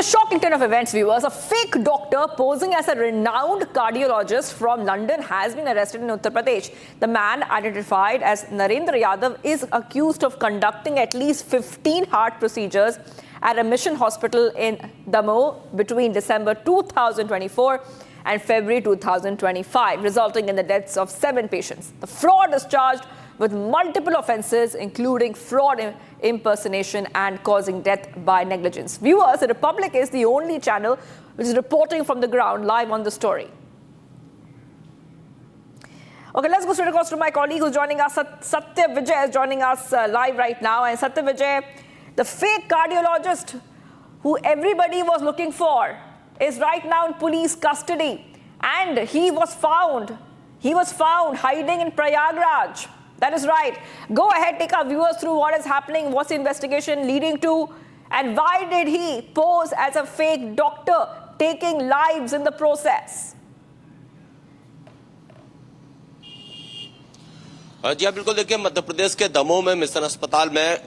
shocking turn of events, viewers. A fake doctor posing as a renowned cardiologist from London has been arrested in Uttar Pradesh. The man, identified as Narendra Yadav, is accused of conducting at least 15 heart procedures at a mission hospital in Damoh between December 2024 and February 2025, resulting in the deaths of 7 patients. The fraud is charged with multiple offences, including fraud, impersonation and causing death by negligence. Viewers, the Republic is the only channel which is reporting from the ground live on the story. Okay, let's go straight across to my colleague who's joining us. Satya Vijay is joining us live right now. And Satya Vijay, the fake cardiologist who everybody was looking for is right now in police custody. And he was found hiding in Prayagraj. That is right. Go ahead, take our viewers through what is happening, what's the investigation leading to, and why did he pose as a fake doctor, taking lives in the process? जी हाँ, बिल्कुल। देखिए, मध्य प्रदेश के दमोह में mission अस्पताल में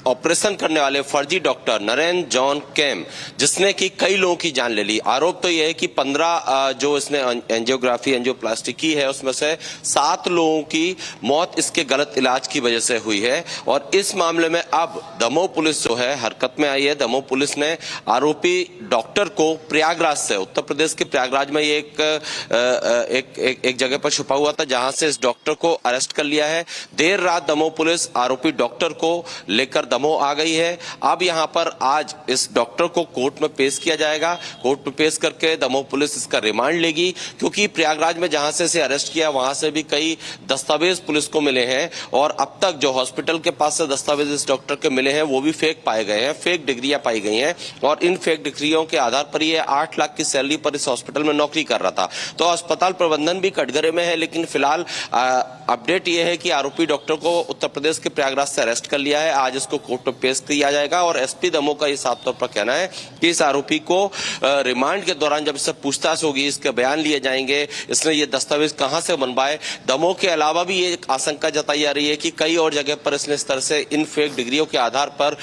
operation करने वाले फर्जी डॉक्टर नरेंद्र जॉन केम, जिसने कि कई लोगों की जान ले ली। आरोप तो यह है कि 15 जो इसने एंजियोग्राफी एंजियोप्लास्टी की है, उसमें से 7 लोगों की मौत इसके गलत इलाज की वजह से हुई है। और इस मामले में अब दमोह पुलिस जो है हरकत में आई है। दमोह पुलिस ने आरोपी डॉक्टर को प्रयागराज से, उत्तर प्रदेश के प्रयागराज में ये एक जगह पर छुपा हुआ था, जहां से इस डॉक्टर को अरेस्ट कर लिया है। देर रात दमोह पुलिस आरोपी डॉक्टर को लेकर दमोह आ गई है। अब यहां पर आज इस डॉक्टर को कोर्ट में पेश किया जाएगा। कोर्ट में पेश करके दमोह पुलिस इसका रिमांड लेगी, क्योंकि प्रयागराज में जहां से इसे अरेस्ट किया वहां से भी कई दस्तावेज पुलिस को मिले हैं। और अब तक जो हॉस्पिटल के पास से दस्तावेज इस डॉक्टर के मिले हैं वो भी फेक पाए गए हैं, फेक डिग्रियां पाई गई हैं। और इन फेक डिग्रियों के आधार पर ये 8 लाख की सैलरी पर इस हॉस्पिटल में नौकरी कर रहा था। तो अस्पताल प्रबंधन भी कटघरे में है। लेकिन फिलहाल अपडेट ये है कि आरोपी डॉक्टर को उत्तर प्रदेश के प्रयागराज से अरेस्ट कर लिया है। आज इसको कोर्ट में पेश किया जाएगा। और एसपी दमोह का ये साफ तौर पर कहना है कि इस आरोपी को रिमांड के दौरान जब इससे पूछताछ होगी, इसके बयान लिए जाएंगे, इसने ये दस्तावेज कहां से बनवाए। दमोह के अलावा भी ये आशंका जताई जा रही है कि कई और जगह पर इसने इस तरह से इन फेक डिग्रियों के आधार पर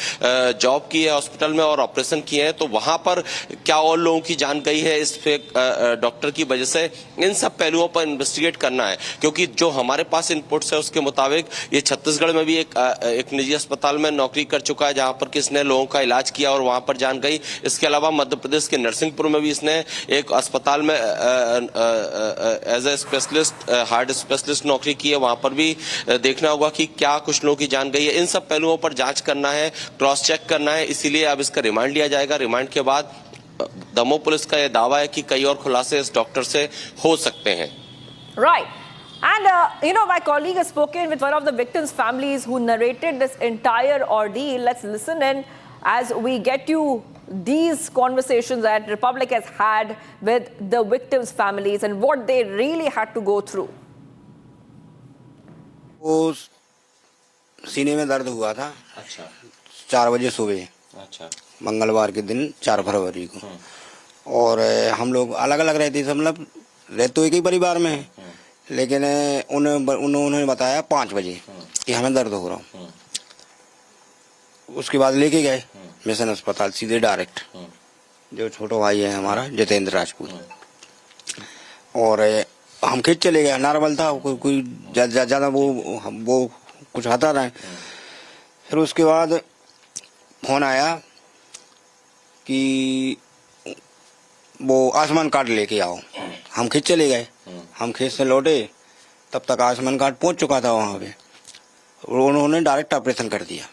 जॉब की है हॉस्पिटल में और ऑपरेशन किए हैं। तो वहां पर क्या और लोगों की जान गई है इस फेक डॉक्टर की वजह से, इन सब पहलुओं पर इन्वेस्टिगेट करना है। क्योंकि जो हमारे पास इनपुट्स है उसके मुताबिक ये छत्तीसगढ़ में भी एक निजी अस्पताल में नौकरी कर चुका है, जहां पर किसने लोगों का इलाज किया और वहां पर जान गई। इसके अलावा मध्य प्रदेश के नरसिंहपुर में भी इसने एक अस्पताल में as a specialist, heart specialist नौकरी की है। वहां पर भी देखना होगा कि क्या कुछ लोगों की जान गई है। इन सब पहलुओं पर जांच करना है, क्रॉस चेक करना है। इसीलिए अब इसका रिमांड लिया जाएगा। रिमांड के बाद दमोह पुलिस का यह दावा है कि कई और खुलासे इस डॉक्टर से हो सकते हैं। Right. And, my colleague has spoken with one of the victims' families who narrated this entire ordeal. Let's listen in as we get you these conversations that Republic has had with the victims' families and what they really had to go through. वो सीने में दर्द हुआ था। अच्छा। 4 बजे सुबह। अच्छा। मंगलवार के दिन 4 फरवरी को। और हम लोग अलग अलग रहते थे, मतलब रहते तो एक ही परिवार में है। लेकिन उन्होंने बताया 5 बजे कि हमें दर्द हो रहा हूँ। उसके बाद लेके गए मिशन अस्पताल सीधे डायरेक्ट। जो छोटा भाई है हमारा जितेंद्र राजपूत, और हम खेत चले गए। नॉर्मल था, कोई ज्यादा वो कुछ आता रहा। फिर उसके बाद फोन आया कि वो आयुष्मान कार्ड लेके आओ। हम खेत चले गए। हम खेत से लौटे तब तक आयुष्मान कार्ड पहुंच चुका था वहां पे। उन्होंने डायरेक्ट ऑपरेशन कर दिया।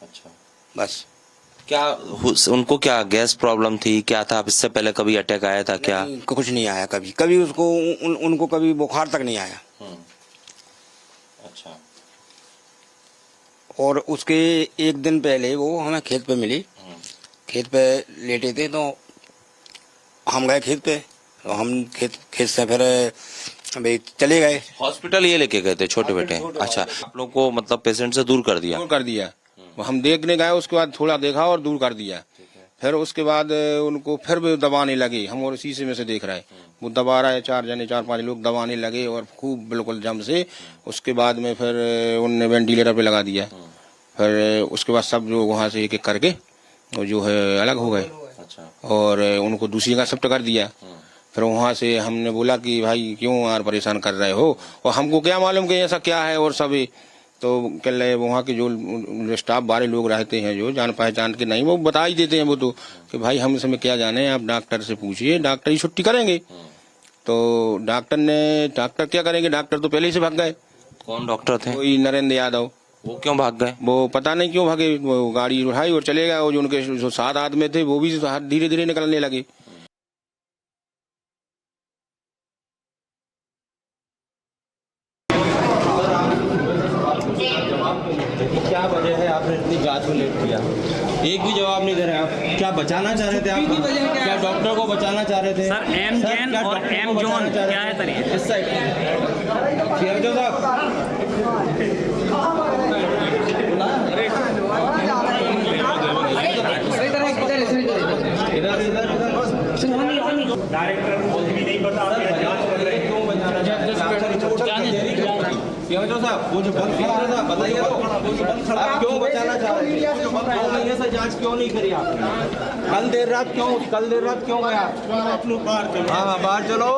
अच्छा। बस। क्या उनको क्या गैस प्रॉब्लम थी, क्या था? इससे पहले कभी अटैक आया था क्या? कुछ नहीं आया कभी उसको उनको कभी बुखार तक नहीं आया। अच्छा। और उसके एक दिन पहले वो हमें खेत पे मिली। खेत पे लेटे थे तो हम गए खेत पे। तो हम खेत से फिर चले गए हॉस्पिटल। ये लेके गए थे छोटे बेटे? अच्छा। आप लोग को मतलब पेशेंट से दूर कर दिया? हम देखने गए, उसके बाद थोड़ा देखा और दूर कर दिया। फिर उसके बाद उनको फिर भी दबाने लगे। हम और शीशे में से देख रहे हैं वो दबा रहा है। 4-5 लोग दबाने लगे और खूब बिल्कुल जम से। उसके बाद में फिर उनने वेंटिलेटर पे लगा दिया। फिर उसके बाद सब लोग वहां से एक एक करके वो जो है अलग हो गए। अच्छा। और उनको दूसरी जगह शिफ्ट कर दिया। फिर वहाँ से हमने बोला कि भाई क्यों यार परेशान कर रहे हो, और हमको क्या मालूम कि ऐसा क्या है। और सभी तो कह रहे वहाँ के जो स्टाफ वाले लोग रहते हैं जो जान पहचान के नहीं, वो बता ही देते हैं वो तो कि भाई हम इसमें क्या जाने, आप डॉक्टर से पूछिए, डॉक्टर ही छुट्टी करेंगे। तो डॉक्टर क्या करेंगे, डॉक्टर तो पहले ही से भाग गए। कौन डॉक्टर थे? कोई नरेंद्र यादव। वो क्यों भाग गए? वो पता नहीं क्यों भागे, वो गाड़ी उठाई और चले गए। और जो उनके जो 7 आदमी थे वो भी धीरे धीरे निकलने लगे। क्या वजह है आपने इतनी जांच को लेट किया? एक भी जवाब नहीं दे रहे आप। क्या बचाना चाह रहे थे आप? क्या डॉक्टर को बचाना चाह रहे थे? सर एम जैन और एम जॉन क्या है सर ये? इस साइड सीएमओ साहब, वो जो बंद खड़ा था बताइए तो, आप क्यों बचाना चाह रहे थे? 2 महीने से जांच क्यों नहीं करी आपने? कल देर रात क्यों गया? हाँ बाहर चलो।